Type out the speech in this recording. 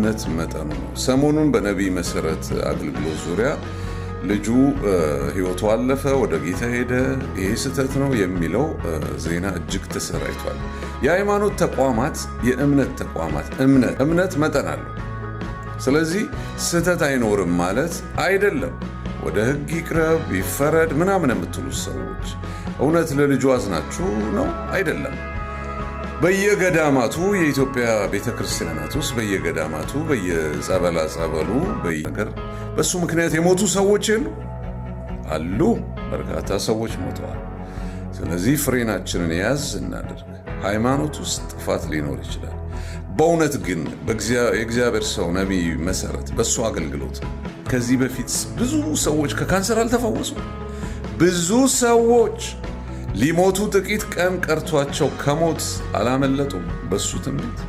ነት መጠኑ ነው። ሰሞኑን በነቢይ መሰረት አገልግሎት ዙሪያ ልጁ ህይወቱ አለፈ፣ ወደ ጌታ ሄደ፣ ይሄ ስህተት ነው የሚለው ዜና እጅግ ተሰራጭቷል። የሃይማኖት ተቋማት፣ የእምነት ተቋማት እምነት መጠን አለው። ስለዚህ ስህተት አይኖርም ማለት አይደለም። ወደ ህግ ይቅረብ ይፈረድ ምናምን የምትሉት ሰዎች እውነት ለልጁ አዝናችሁ ነው? አይደለም። በየገዳማቱ የኢትዮጵያ ቤተክርስቲያናት ውስጥ በየገዳማቱ በየጸበላ ጸበሉ በየነገር በሱ ምክንያት የሞቱ ሰዎች አሉ። በርካታ ሰዎች ሞተዋል። ስለዚህ ፍሬናችንን ያዝ እናድርግ። ሃይማኖት ውስጥ ጥፋት ሊኖር ይችላል። በእውነት ግን የእግዚአብሔር ሰው ነቢይ መሰረት በሱ አገልግሎት ከዚህ በፊት ብዙ ሰዎች ከካንሰር አልተፈወሱ። ብዙ ሰዎች ሊሞቱ ጥቂት ቀን ቀርቷቸው ከሞት አላመለጡም በሱ ትንቢት።